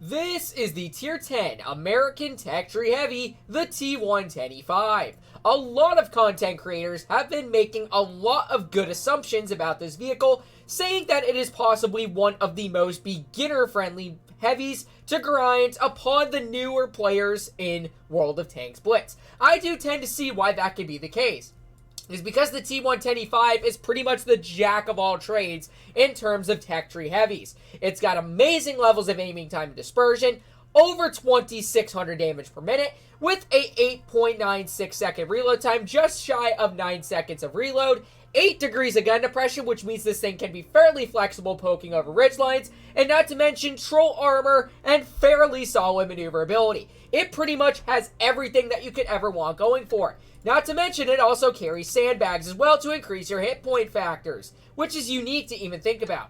This is the Tier 10 American Tech Tree Heavy, the T110E5. A lot of content creators have been making a lot of good assumptions about this vehicle, saying that it is possibly one of the most beginner-friendly heavies to grind upon the newer players in World of Tanks Blitz. I do tend to see why that could be the case. Is because the T110E5 is pretty much the jack of all trades in terms of tech tree heavies. It's got amazing levels of aiming time and dispersion, over 2,600 damage per minute, with a 8.96 second reload time, just shy of 9 seconds of reload, 8 degrees of gun depression, which means this thing can be fairly flexible poking over ridgelines, and not to mention troll armor and fairly solid maneuverability. It pretty much has everything that you could ever want going for. Not to mention, it also carries sandbags as well to increase your hit point factors, which is unique to even think about.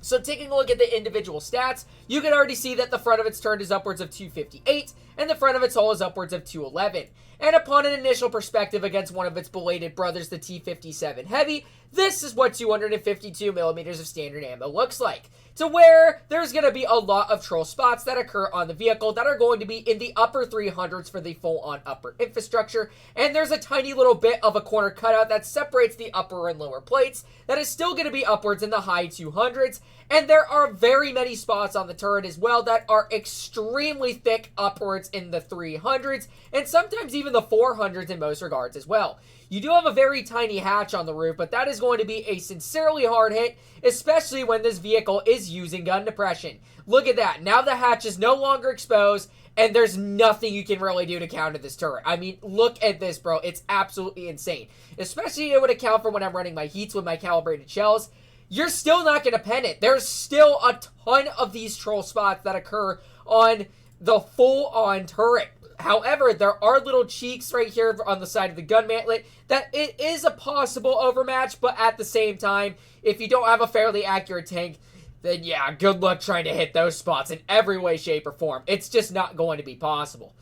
So taking a look at the individual stats, you can already see that the front of its turret is upwards of 258, and the front of its hull is upwards of 211. And upon an initial perspective against one of its belated brothers, the T57 Heavy, this is what 252mm of standard ammo looks like. To where there's going to be a lot of troll spots that occur on the vehicle that are going to be in the upper 300s for the full-on upper infrastructure, and there's a tiny little bit of a corner cutout that separates the upper and lower plates that is still going to be upwards in the high 200s, and there are very many spots on the turret as well that are extremely thick upwards in the 300s, and sometimes even the 400s in most regards as well. You do have a very tiny hatch on the roof, but that is going to be a sincerely hard hit, especially when this vehicle is using gun depression. Look at that. Now the hatch is no longer exposed, and there's nothing you can really do to counter this turret. I mean, look at this, bro. It's absolutely insane. Especially it would account for when I'm running my heats with my calibrated shells. You're still not going to pen it. There's still a ton of these troll spots that occur on the full-on turret. However, there are little cheeks right here on the side of the gun mantlet that it is a possible overmatch, but at the same time, if you don't have a fairly accurate tank, then yeah, good luck trying to hit those spots in every way, shape, or form. It's just not going to be possible.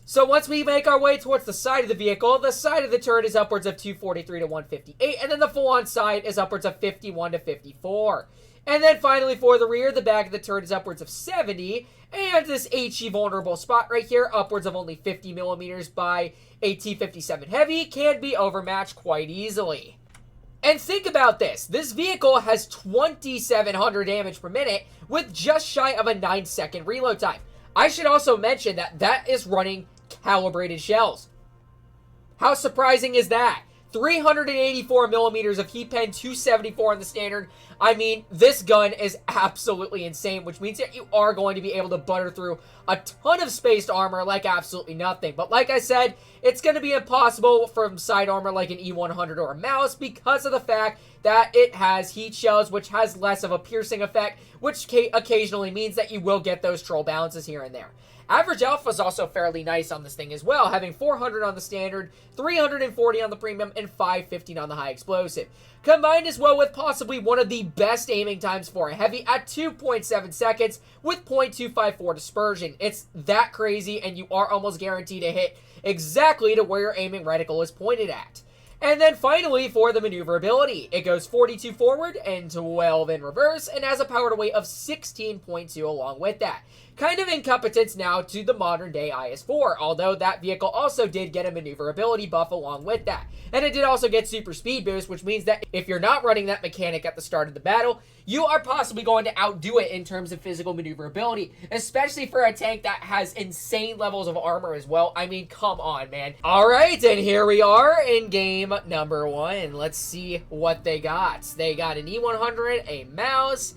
So once we make our way towards the side of the vehicle, the side of the turret is upwards of 243 to 158, and then the full-on side is upwards of 51 to 54. And then finally for the rear, the back of the turret is upwards of 70, and this HE vulnerable spot right here, upwards of only 50mm by a T57 Heavy, can be overmatched quite easily. And think about this. This vehicle has 2,700 damage per minute with just shy of a 9-second reload time. I should also mention that that is running calibrated shells. How surprising is that? 384mm of heat pen, 274 on the standard. I mean, this gun is absolutely insane, which means that you are going to be able to butter through a ton of spaced armor like absolutely nothing. But like I said, it's going to be impossible from side armor like an E100 or a mouse because of the fact that it has heat shells, which has less of a piercing effect, which occasionally means that you will get those troll balances here and there. Average alpha is also fairly nice on this thing as well, having 400 on the standard, 340 on the premium, and 515 on the high explosive. Combined as well with possibly one of the best aiming times for a heavy at 2.7 seconds with 0.254 dispersion. It's that crazy, and you are almost guaranteed to hit exactly to where your aiming reticle is pointed at. And then finally, for the maneuverability, it goes 42 forward and 12 in reverse, and has a power to weight of 16.2 along with that. Kind of incompetence now to the modern day IS-4, although that vehicle also did get a maneuverability buff along with that. And it did also get super speed boost, which means that if you're not running that mechanic at the start of the battle, you are possibly going to outdo it in terms of physical maneuverability, especially for a tank that has insane levels of armor as well. I mean, come on, man. All right, and here we are in game number 1. Let's see what they got. They got an E100, a mouse,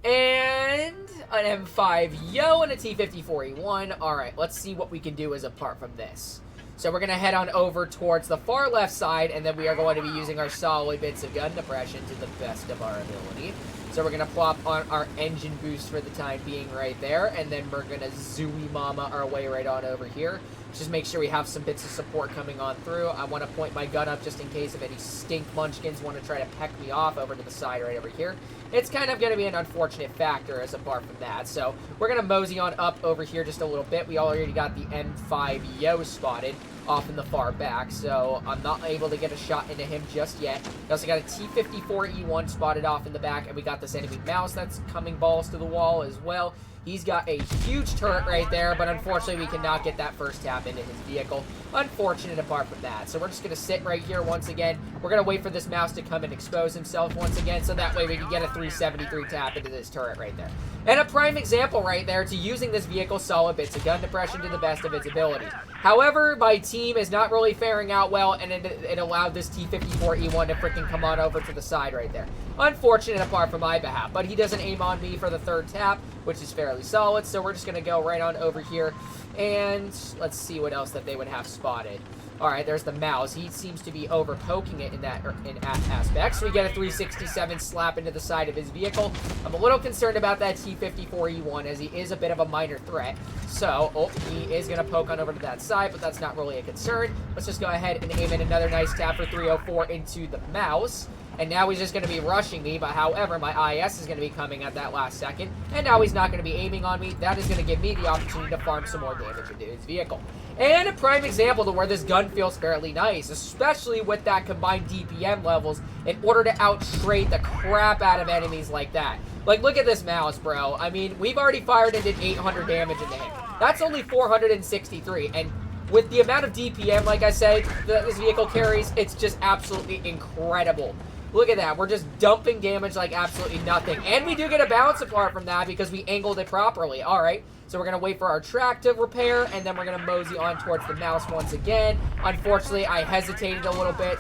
and an M5 Yo, and a T54E1. All right, let's see what we can do as apart from this. So we're going to head on over towards the far left side, and then we are going to be using our solid bits of gun depression to the best of our ability. So we're going to plop on our engine boost for the time being right there, and then we're going to zooey mama our way right on over here. Just make sure we have some bits of support coming on through. I want to point my gun up just in case if any stink munchkins want to try to peck me off over to the side right over here. It's kind of going to be an unfortunate factor as apart from that. So we're going to mosey on up over here just a little bit. We already got the M5 Yo spotted off in the far back, so I'm not able to get a shot into him just yet. We also got a T54E1 spotted off in the back, and we got this enemy mouse that's coming balls to the wall as well. He's got a huge turret right there, but unfortunately we cannot get that first tap into his vehicle. Unfortunate apart from that. So we're just going to sit right here once again. We're going to wait for this mouse to come and expose himself once again, so that way we can get a 373 tap into this turret right there. And a prime example right there to using this vehicle's solid bits of gun depression to the best of its ability. However, my team is not really faring out well, and it allowed this T-54E1 to freaking come on over to the side right there. Unfortunate apart from my behalf, but he doesn't aim on me for the third tap, which is fairly solid, so we're just going to go right on over here, and let's see what else that they would have spotted. Alright, there's the mouse. He seems to be over-poking it in that aspect, so we get a 367 slap into the side of his vehicle. I'm a little concerned about that T-54E1, as he is a bit of a minor threat. So, he is going to poke on over to that side, but that's not really a concern. Let's just go ahead and aim in another nice tap for 304 into the mouse. And now he's just going to be rushing me, but however, my IS is going to be coming at that last second. And now he's not going to be aiming on me. That is going to give me the opportunity to farm some more damage into his vehicle. And a prime example to where this gun feels fairly nice, especially with that combined DPM levels, in order to out-trade the crap out of enemies like that. Like, look at this mouse, bro. I mean, we've already fired and did 800 damage into him. That's only 463, and with the amount of DPM, like I said, that this vehicle carries, it's just absolutely incredible. Look at that. We're just dumping damage like absolutely nothing. And we do get a bounce apart from that because we angled it properly. All right. So we're going to wait for our track to repair, and then we're going to mosey on towards the mouse once again. Unfortunately, I hesitated a little bit.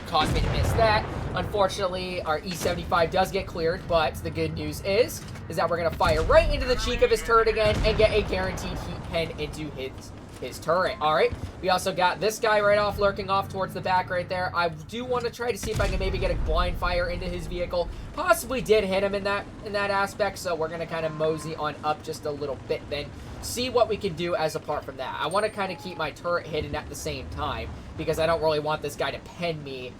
Caused me to miss that. Unfortunately, our E75 does get cleared, but the good news is that we're going to fire right into the cheek of his turret again and get a guaranteed heat pen into his turret. All right, we also got this guy right off, lurking off towards the back right there. I do want to try to see if I can maybe get a blind fire into his vehicle. Possibly did hit him in that aspect, so we're going to kind of mosey on up just a little bit then, see what we can do as apart from that. I want to kind of keep my turret hidden at the same time because I don't really want this guy to pen me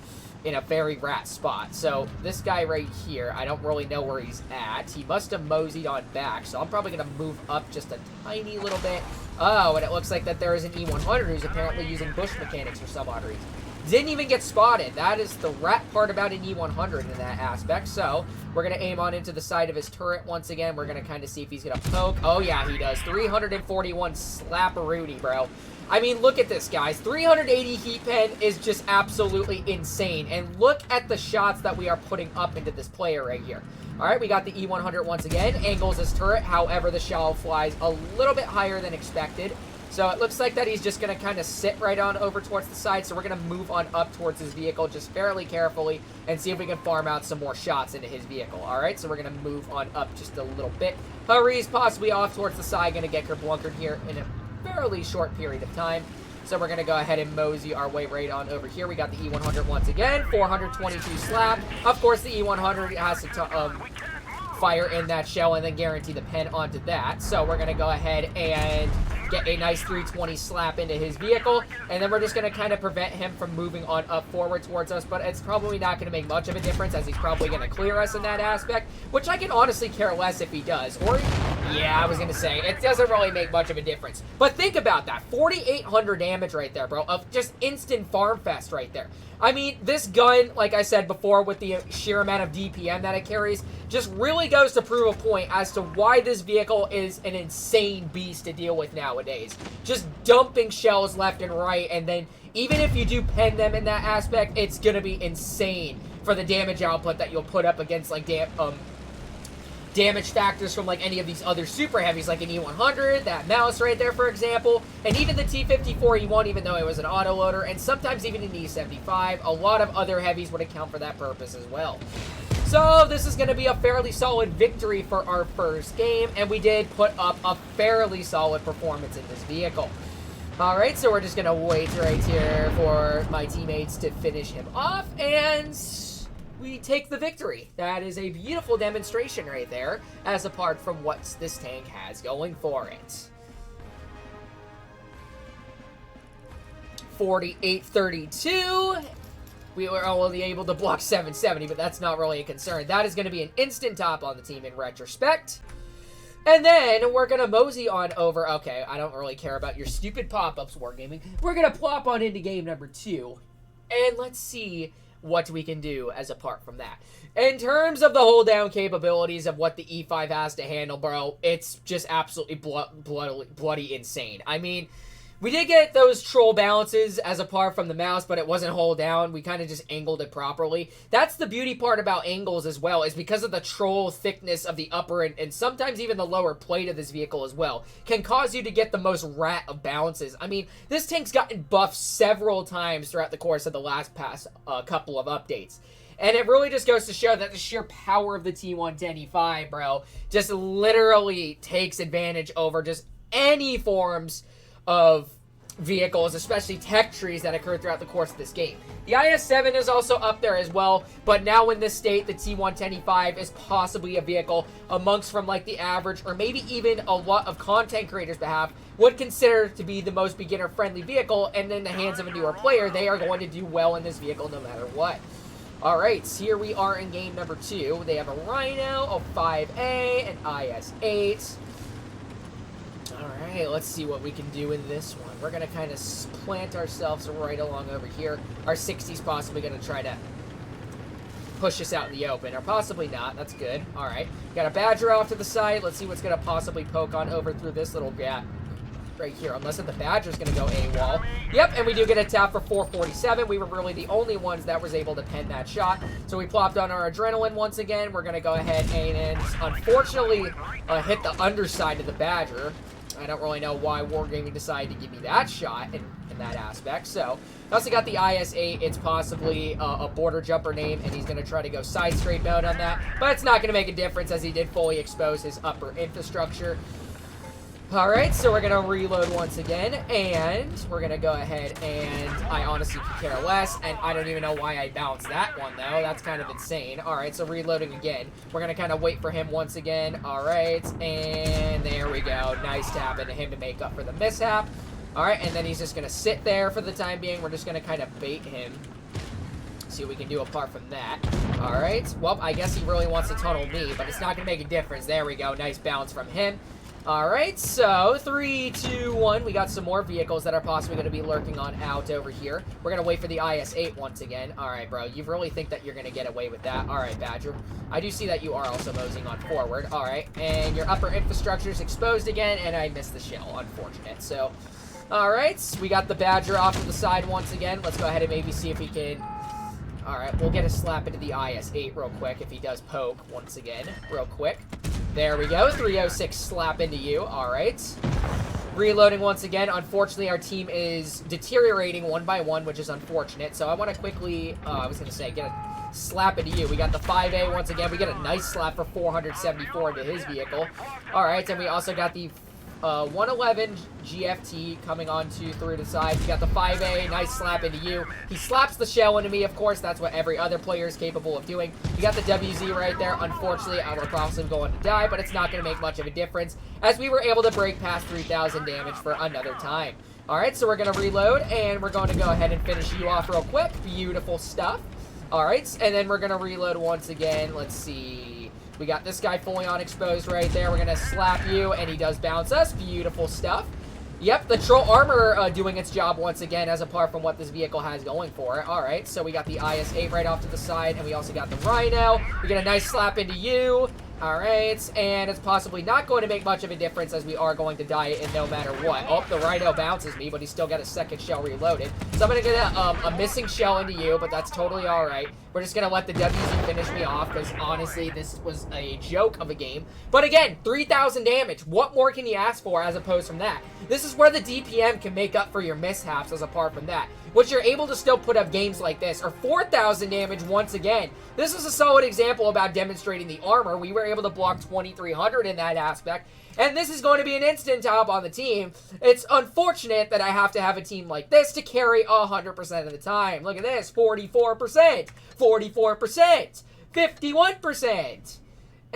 in a very rat spot. So this guy right here, I don't really know where he's at. He must have moseyed on back, so I'm probably going to move up just a tiny little bit. Oh, and it looks like that there is an E100 who's apparently using bush mechanics for some odd reason. Didn't even get spotted. That is the rat part about an E100 in that aspect. So we're going to aim on into the side of his turret once again. We're going to kind of see if he's going to poke. Oh, yeah, he does. 341 slap-a-rooney, bro. I mean, look at this, guys. 380 heat pen is just absolutely insane. And look at the shots that we are putting up into this player right here. All right, we got the E100 once again. Angles his turret. However, the shell flies a little bit higher than expected. So it looks like that he's just going to kind of sit right on over towards the side. So we're going to move on up towards his vehicle just fairly carefully and see if we can farm out some more shots into his vehicle. All right, so we're going to move on up just a little bit. Hurry's possibly off towards the side. Going to get kerblunkered here in a fairly short period of time. So we're going to go ahead and mosey our way right on over here. We got the E100 once again. 422 slap. Of course, the E100 has to fire in that shell and then guarantee the pen onto that. So we're going to go ahead and get a nice 320 slap into his vehicle, and then we're just going to kind of prevent him from moving on up forward towards us, but it's probably not going to make much of a difference as he's probably going to clear us in that aspect, which I can honestly care less if he does. Or, yeah, I was going to say, it doesn't really make much of a difference. But think about that, 4,800 damage right there, bro, of just instant farm fest right there. I mean, this gun, like I said before, with the sheer amount of DPM that it carries, just really goes to prove a point as to why this vehicle is an insane beast to deal with nowadays. Just dumping shells left and right, and then even if you do pen them in that aspect, it's going to be insane for the damage output that you'll put up against, like, damage factors from like any of these other super heavies, like an E100, that mouse right there, for example, and even the T-54E1, even though it was an autoloader, and sometimes even an E75. A lot of other heavies would account for that purpose as well. So this is going to be a fairly solid victory for our first game, and we did put up a fairly solid performance in this vehicle. All right, so we're just going to wait right here for my teammates to finish him off, and we take the victory. That is a beautiful demonstration right there, as apart from what this tank has going for it. 4832. We were only able to block 770, but that's not really a concern. That is going to be an instant top on the team in retrospect. And then we're going to mosey on over. Okay, I don't really care about your stupid pop-ups, Wargaming. We're going to plop on into game number 2. And let's see what we can do as apart from that. In terms of the hold down capabilities of what the E5 has to handle, bro, it's just absolutely bloody insane. I mean, we did get those troll balances as apart from the mouse, but it wasn't hold down. We kind of just angled it properly. That's the beauty part about angles as well, is because of the troll thickness of the upper and sometimes even the lower plate of this vehicle as well, can cause you to get the most rat of balances. I mean, this tank's gotten buffed several times throughout the course of the last couple of updates. And it really just goes to show that the sheer power of the T110E5, bro, just literally takes advantage over just any forms of vehicles, especially tech trees that occur throughout the course of this game. The IS-7 is also up there as well, but now in this state, the T110E5 is possibly a vehicle amongst from like the average or maybe even a lot of content creators behalf would consider to be the most beginner-friendly vehicle, and in the hands of a newer player, they are going to do well in this vehicle no matter what. Alright, so here we are in game number 2. They have a Rhino, a 5A, an IS-8. Alright, let's see what we can do in this one. We're going to kind of plant ourselves right along over here. Our 60's possibly going to try to push us out in the open, or possibly not. That's good. Alright, got a Badger off to the side. Let's see what's going to possibly poke on over through this little gap right here, unless the Badger's going to go AWOL. Yep, and we do get a tap for 447. We were really the only ones that was able to pen that shot. So we plopped on our adrenaline once again. We're going to go ahead and unfortunately hit the underside of the Badger. I don't really know why Wargaming decided to give me that shot in that aspect. So, I also got the IS-8. It's possibly a border jumper name, and he's going to try to go side straight mode on that. But it's not going to make a difference, as he did fully expose his upper infrastructure. Alright, so we're going to reload once again, and we're going to go ahead and I honestly could care less, and I don't even know why I bounced that one, though. That's kind of insane. Alright, so reloading again. We're going to kind of wait for him once again. Alright, and there we go. Nice tap into him to make up for the mishap. Alright, and then he's just going to sit there for the time being. We're just going to kind of bait him. See what we can do apart from that. Alright, well, I guess he really wants to tunnel me, but it's not going to make a difference. There we go. Nice bounce from him. Alright, so 3, 2, 1. We got some more vehicles that are possibly going to be lurking on out over here. We're going to wait for the IS-8 once again. Alright, bro, you really think that you're going to get away with that? Alright, Badger. I do see that you are also moseying on forward. Alright, and your upper infrastructure is exposed again, and I missed the shell. Unfortunate. So, alright, we got the Badger off to the side once again. Let's go ahead and maybe see if he can... Alright, we'll get a slap into the IS-8 real quick if he does poke once again. Real quick. There we go. 306 slap into you. Alright. Reloading once again. Unfortunately, our team is deteriorating one by one, which is unfortunate. So I want to quickly, I was going to say, get a slap into you. We got the 5A once again. We get a nice slap for 474 into his vehicle. Alright, and we also got the 111 GFT coming on through the side. We got the 5A, nice slap into you. He slaps the shell into me, of course. That's what every other player is capable of doing. We got the WZ right there. Unfortunately, I will probably going to die, but it's not going to make much of a difference, as we were able to break past 3,000 damage for another time. Alright, so we're going to reload, and we're going to go ahead and finish you off real quick. Beautiful stuff. Alright, and then we're going to reload once again. Let's see. We got this guy fully on exposed right there. We're going to slap you, and he does bounce us. Beautiful stuff. Yep, the Troll Armor doing its job once again, as apart from what this vehicle has going for it. Alright, so we got the IS-8 right off to the side, and we also got the Rhino. We get a nice slap into you. Alright, and it's possibly not going to make much of a difference, as we are going to die in no matter what. Oh, the Rhino bounces me, but he's still got a second shell reloaded. So I'm going to get a missing shell into you, but that's totally alright. We're just going to let the WZ finish me off, because honestly, this was a joke of a game. But again, 3,000 damage. What more can you ask for as opposed from that? This is where the DPM can make up for your mishaps as apart from that, which you're able to still put up games like this, or 4,000 damage once again. This is a solid example about demonstrating the armor. We were able to block 2,300 in that aspect, and this is going to be an instant top on the team. It's unfortunate that I have to have a team like this to carry 100% of the time. Look at this, 44%, 44%, 51%.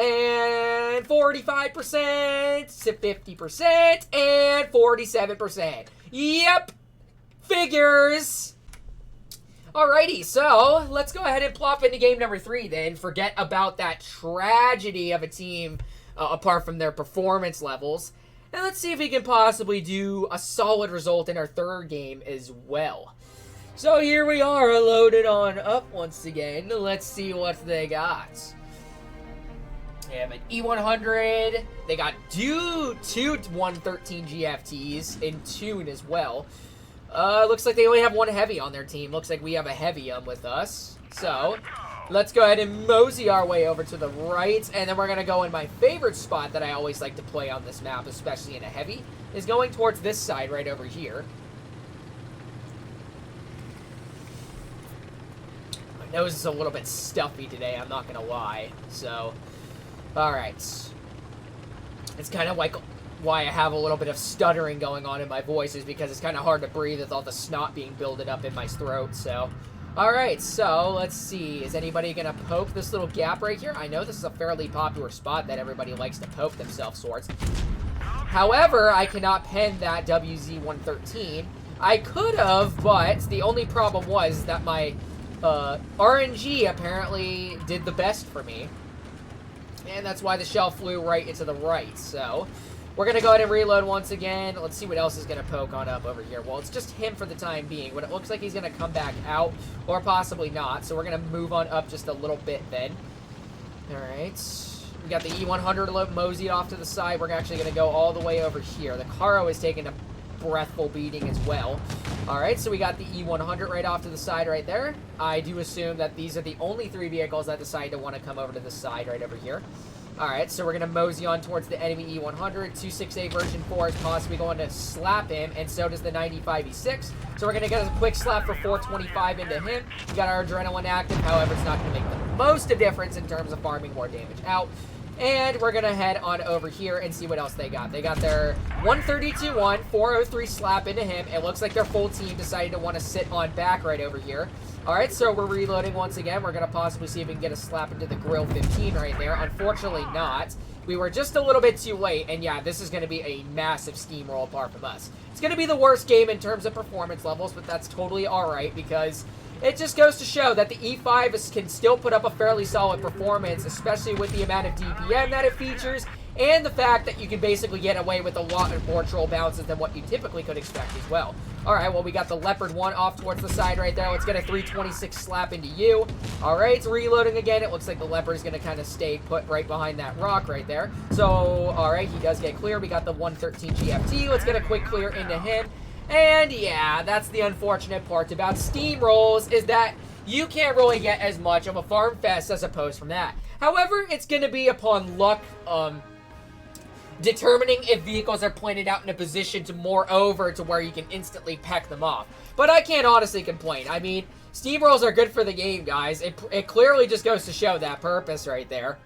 And 45% to 50% and 47%. Yep. Figures. Alrighty, so let's go ahead and plop into game number 3 then. Forget about that tragedy of a team apart from their performance levels. And let's see if we can possibly do a solid result in our third game as well. So here we are, loaded on up once again. Let's see what they got. They have an E100. They got two 113 GFTs in tune as well. Looks like they only have one heavy on their team. Looks like we have a heavy with us. So let's go ahead and mosey our way over to the right. And then we're going to go in my favorite spot that I always like to play on this map, especially in a heavy, is going towards this side right over here. My nose is a little bit stuffy today, I'm not going to lie. So, alright. It's kind of like why I have a little bit of stuttering going on in my voice, is because it's kind of hard to breathe with all the snot being builded up in my throat. So, alright, so let's see. Is anybody going to poke this little gap right here? I know this is a fairly popular spot that everybody likes to poke themselves towards. However, I cannot pen that WZ-113. I could have, but the only problem was that my RNG apparently did the best for me. And that's why the shell flew right into the right. So, we're going to go ahead and reload once again. Let's see what else is going to poke on up over here. Well, it's just him for the time being, but it looks like he's going to come back out, or possibly not. So, we're going to move on up just a little bit then. Alright. We got the E100 moseyed off to the side. We're actually going to go all the way over here. The Caro is taking a breathful beating as well. Alright, so we got the E100 right off to the side right there. I do assume that these are the only 3 vehicles that decide to want to come over to the side right over here. Alright, so we're going to mosey on towards the enemy E100. 268 version 4 is possibly going to slap him, and so does the 95E6. So we're going to get a quick slap for 425 into him. We got our adrenaline active, however, it's not going to make the most of difference in terms of farming more damage out. And we're going to head on over here and see what else they got. They got their 132-1, 403 slap into him. It looks like their full team decided to want to sit on back right over here. Alright, so we're reloading once again. We're going to possibly see if we can get a slap into the grill 15 right there. Unfortunately not. We were just a little bit too late, and yeah, this is going to be a massive steamroll apart from us. It's going to be the worst game in terms of performance levels, but that's totally alright, because it just goes to show that the E5 can still put up a fairly solid performance, especially with the amount of DPM that it features, and the fact that you can basically get away with a lot more troll bounces than what you typically could expect as well. Alright, well, we got the Leopard 1 off towards the side right there. Let's get a 326 slap into you. Alright, it's reloading again. It looks like the Leopard is going to kind of stay put right behind that rock right there. So, alright, he does get clear. We got the 113 GFT. Let's get a quick clear into him. And yeah, that's the unfortunate part about steamrolls, is that you can't really get as much of a farm fest as opposed from that. However, it's going to be upon luck, determining if vehicles are pointed out in a position to moreover to where you can instantly peck them off. But I can't honestly complain. I mean, steamrolls are good for the game, guys. It clearly just goes to show that purpose right there.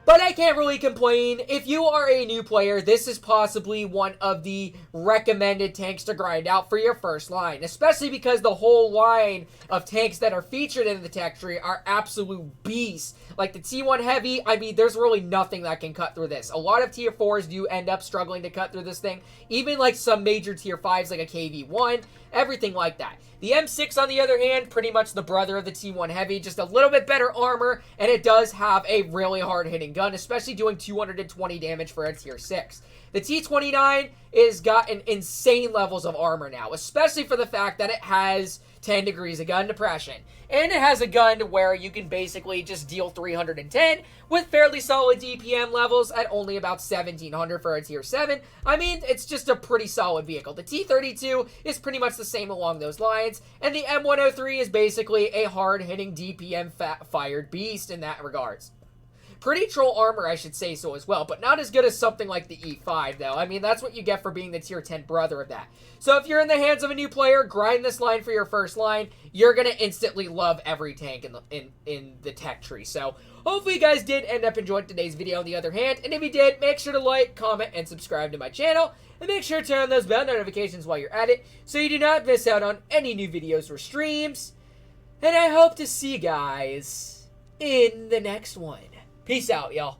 But I can't really complain. If you are a new player, this is possibly one of the recommended tanks to grind out for your first line, especially because the whole line of tanks that are featured in the tech tree are absolute beasts. Like the T1 Heavy, I mean, there's really nothing that can cut through this. A lot of tier 4s do end up struggling to cut through this thing, even like some major tier 5s like a KV1, everything like that. The M6, on the other hand, pretty much the brother of the T1 Heavy, just a little bit better armor, and it does have a really hard-hitting gun, especially doing 220 damage for a tier 6. The T29 is got an insane levels of armor now, especially for the fact that it has 10 degrees of gun depression. And it has a gun where you can basically just deal 310 with fairly solid DPM levels at only about 1700 for a tier 7. I mean, it's just a pretty solid vehicle. The T32 is pretty much the same along those lines, and the M103 is basically a hard-hitting DPM-fired beast in that regards. Pretty troll armor, I should say so as well, but not as good as something like the E5, though. I mean, that's what you get for being the tier 10 brother of that. So if you're in the hands of a new player, grind this line for your first line. You're going to instantly love every tank in the tech tree. So hopefully you guys did end up enjoying today's video on the other hand. And if you did, make sure to like, comment, and subscribe to my channel. And make sure to turn on those bell notifications while you're at it, so you do not miss out on any new videos or streams. And I hope to see you guys in the next one. Peace out, y'all.